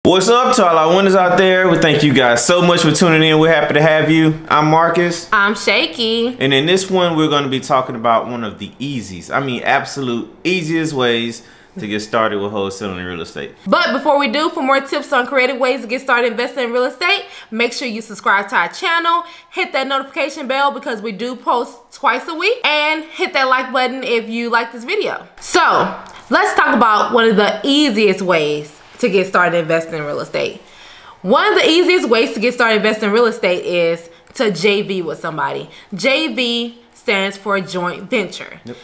What's up to all our winners out there? We thank you guys so much for tuning in. We're happy to have you. I'm Marcus. I'm Shaky. And in this one, we're going to be talking about one of the easiest, absolute easiest ways to get started with wholesaling in real estate. But before we do, for more tips on creative ways to get started investing in real estate, make sure you subscribe to our channel, hit that notification bell because we do post twice a week, and hit that like button if you like this video. So let's talk about one of the easiest ways to get started investing in real estate. One of the easiest ways to get started investing in real estate is to JV with somebody. JV stands for joint venture. Yep.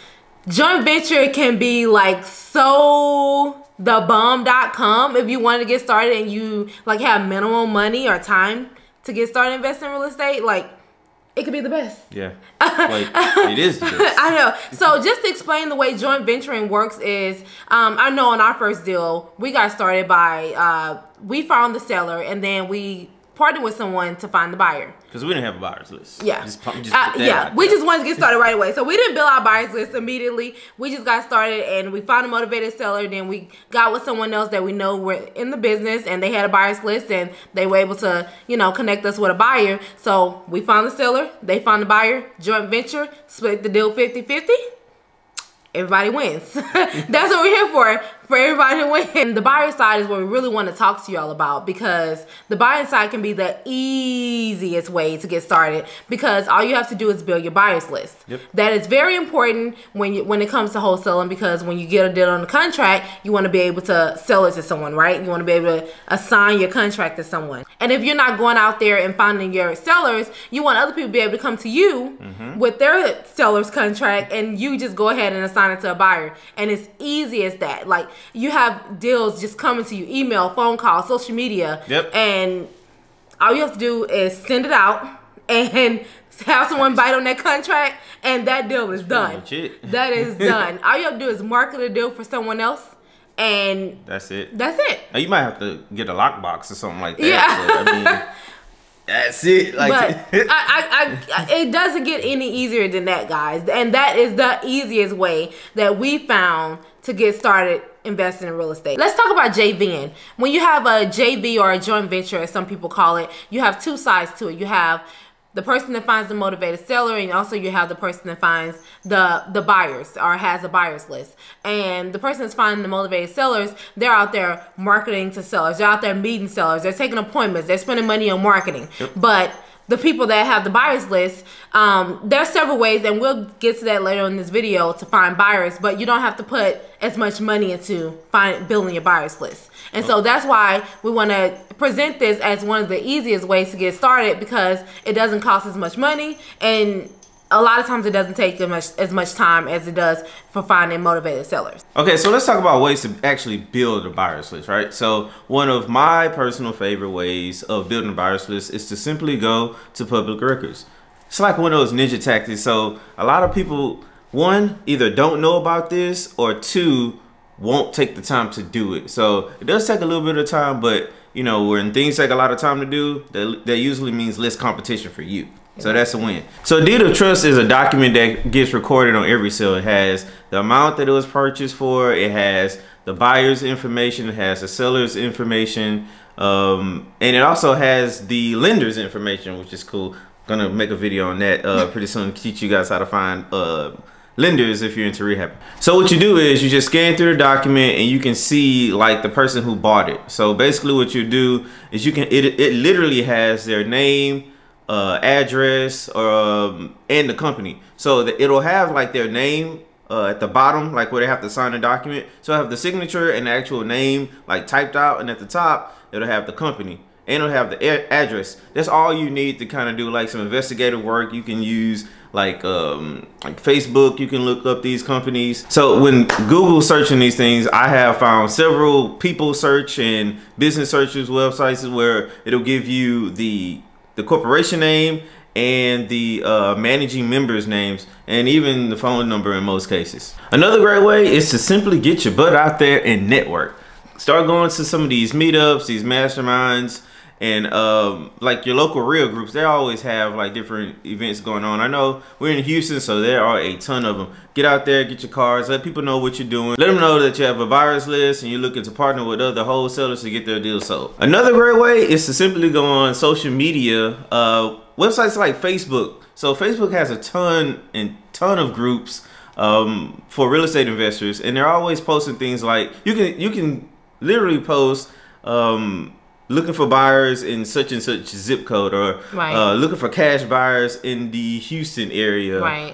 Joint venture can be like thebomb.com if you want to get started and you like have minimal money or time to get started investing in real estate. Like, it could be the best. Yeah. Like, it is the best. I know. So just to explain the way joint venturing works is, I know on our first deal, we got started by, we found the seller and then we partnered with someone to find the buyer. Because we didn't have a buyer's list. Yeah. We just wanted to get started right away. So we didn't build our buyer's list immediately. We just got started and we found a motivated seller. Then we got with someone else that we know were in the business and they had a buyer's list and they were able to, you know, connect us with a buyer. So we found the seller, they found the buyer, joint venture, split the deal 50-50. Everybody wins. That's what we're here for everybody to win. And the buyer side is what we really want to talk to y'all about, because the buying side can be the easiest way to get started because all you have to do is build your buyer's list. Yep. That is very important when it comes to wholesaling, because when you get a deal on the contract, you want to be able to sell it to someone, right? You want to be able to assign your contract to someone. And if you're not going out there and finding your sellers, you want other people to be able to come to you with their seller's contract and you just go ahead and assign it to a buyer. And it's easy as that. Like, you have deals just coming to you, email, phone call, social media. Yep. And all you have to do is send it out and have someone bite on that contract and that deal is done. That is done. All you have to do is market a deal for someone else and that's it. That's it. Now, you might have to get a lockbox or something like that. Yeah. But, that's it. Like, but it doesn't get any easier than that, guys. And that is the easiest way that we found to get started investing in real estate. Let's talk about JVing. When you have a JV or a joint venture, as some people call it, you have two sides to it. You have the person that finds the motivated seller, and also you have the person that finds the buyers or has a buyer's list. And the person that's finding the motivated sellers, they're out there marketing to sellers. They're out there meeting sellers. They're taking appointments. They're spending money on marketing. Yep. But the people that have the buyer's list, there's several ways, and we'll get to that later in this video, to find buyers, but you don't have to put as much money into building your buyer's list. And so that's why we want to present this as one of the easiest ways to get started, because it doesn't cost as much money, and a lot of times it doesn't take as much time as it does for finding motivated sellers. Okay, so let's talk about ways to actually build a buyer's list, right? So one of my personal favorite ways of building a buyer's list is to simply go to public records. It's like one of those ninja tactics. So a lot of people, one, either don't know about this, or two, won't take the time to do it. So it does take a little bit of time, but you know, when things take a lot of time to do, that usually means less competition for you. So that's a win. So deed of trust is a document that gets recorded on every sale. It has the amount that it was purchased for. It has the buyer's information. It has the seller's information. And it also has the lender's information, which is cool. I'm gonna make a video on that pretty soon to teach you guys how to find lenders if you're into rehab. So what you do is you just scan through the document and you can see like the person who bought it. So basically what you do is it literally has their name, address, and the company. So it'll have like their name at the bottom, like where they have to sign the document. So I have the signature and the actual name like typed out, and at the top it'll have the company and it'll have the address. That's all you need to kind of do like some investigative work. You can use like Facebook. You can look up these companies. So when Google searching these things, I have found several people search and business searchers websites where it'll give you the corporation name and the managing members' names, and even the phone number in most cases. Another great way is to simply get your butt out there and network. Start going to some of these meetups, these masterminds, And like your local real groups, they always have like different events going on. I know we're in Houston, so there are a ton of them. Get out there, get your cards, let people know what you're doing. Let them know that you have a buyer's list and you're looking to partner with other wholesalers to get their deal sold. Another great way is to simply go on social media, websites like Facebook. So Facebook has a ton of groups for real estate investors, and they're always posting things like you can literally post looking for buyers in such and such zip code, or looking for cash buyers in the Houston area. Right.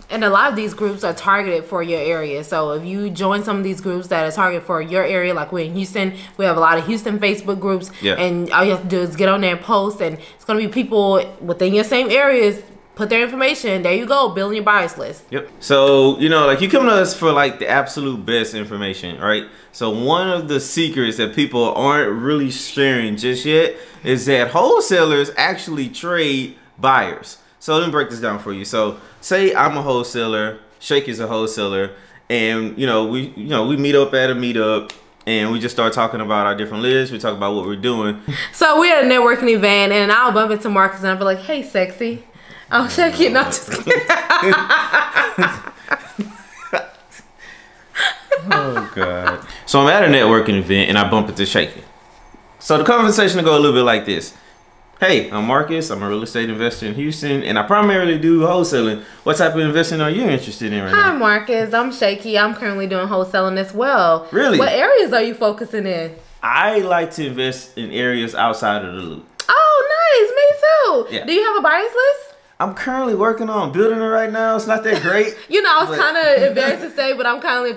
And a lot of these groups are targeted for your area. So if you join some of these groups that are targeted for your area, like we're in Houston, we have a lot of Houston Facebook groups. Yeah. And all you have to do is get on there and post, and it's going to be people within your same areas. Put their information. There you go. Building your buyers list. Yep. So, you know, like you come to us for like the absolute best information, right? So one of the secrets that people aren't really sharing just yet is that wholesalers actually trade buyers. So let me break this down for you. So say I'm a wholesaler, Shake is a wholesaler, and we meet up at a meetup. And we just start talking about our different lists. We talk about what we're doing. So we're at a networking event, and I'll bump into Marcus, and I'll be like, "Hey, sexy." I'll check you. Not just kidding. Oh God. So I'm at a networking event and I bump into Shaky. So the conversation will go a little bit like this. Hey, I'm Marcus. I'm a real estate investor in Houston, and I primarily do wholesaling. What type of investing are you interested in right now? Hi, Marcus. I'm Shaky. I'm currently doing wholesaling as well. Really? What areas are you focusing in? I like to invest in areas outside of the loop. Oh, nice. Me too. Yeah. Do you have a buyers list? I'm currently working on building it right now. It's not that great. I was kind of embarrassed to say, but I'm currently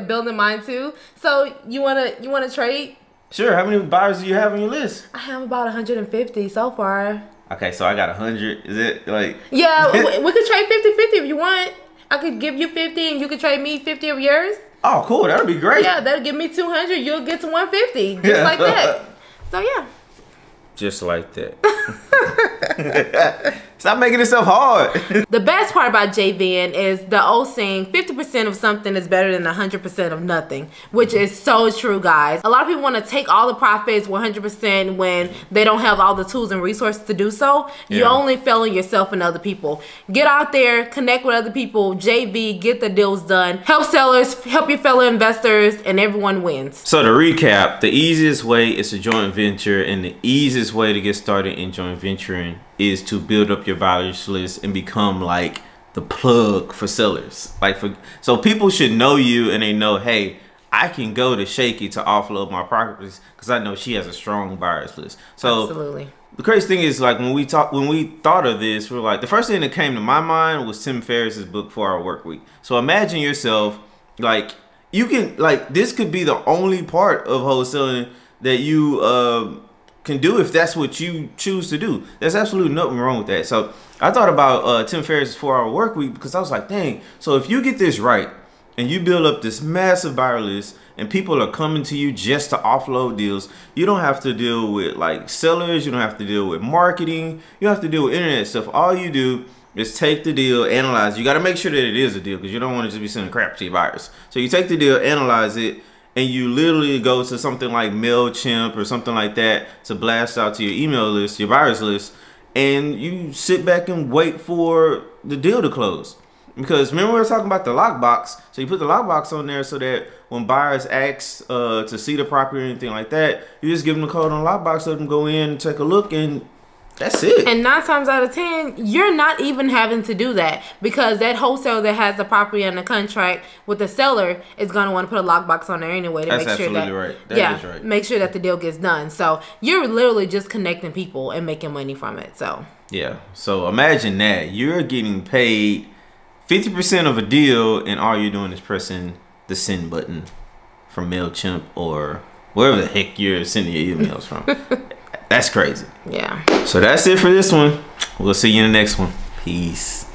building mine too. So you wanna trade? Sure. How many buyers do you have on your list? I have about 150 so far. Okay, so I got 100. Is it like? Yeah, we could trade 50-50 if you want. I could give you 50 and you could trade me 50 of yours. Oh, cool. That'd be great. Yeah, that'll give me 200. You'll get to 150, just like that. So yeah. Just like that. Stop making yourself hard. The best part about JVing is the old saying, 50% of something is better than 100% of nothing, which is so true, guys. A lot of people want to take all the profits 100% when they don't have all the tools and resources to do so. Yeah. You're only failing yourself and other people. Get out there, connect with other people, JV, get the deals done. Help sellers, help your fellow investors, and everyone wins. So to recap, the easiest way is to joint venture, and the easiest way to get started in joint venturing is to build up your buyers list and become like the plug for sellers. So people should know you, and they know, hey, I can go to Shaky to offload my properties because I know she has a strong buyers list. So absolutely. The crazy thing is, like, when we thought of this, we're like, the first thing that came to my mind was Tim Ferriss's book, 4-Hour Workweek. So imagine yourself, like, you can, like, this could be the only part of wholesaling that you can do if that's what you choose to do. There's absolutely nothing wrong with that. So I thought about Tim Ferriss' 4-Hour Workweek because I was like, dang, so if you get this right and you build up this massive buyer list and people are coming to you just to offload deals, you don't have to deal with like sellers, you don't have to deal with marketing, you don't have to deal with internet stuff. All you do is take the deal, analyze. You got to make sure that it is a deal because you don't want to just be sending crap to your buyers. So you take the deal, analyze it, and you literally go to something like MailChimp or something like that to blast out to your email list, your buyers list, and you sit back and wait for the deal to close. Because remember we were talking about the lockbox. So you put the lockbox on there so that when buyers ask to see the property or anything like that, you just give them the code on the lockbox, let them go in and take a look, and that's it. And 9 times out of 10, you're not even having to do that because that wholesaler that has the property under contract with the seller is going to want to put a lockbox on there anyway to make sure that right. That is right. Make sure that the deal gets done. So you're literally just connecting people and making money from it. So yeah. So imagine that you're getting paid 50% of a deal, and all you're doing is pressing the send button from MailChimp or wherever the heck you're sending your emails from. That's crazy. Yeah. So that's it for this one. We'll see you in the next one. Peace.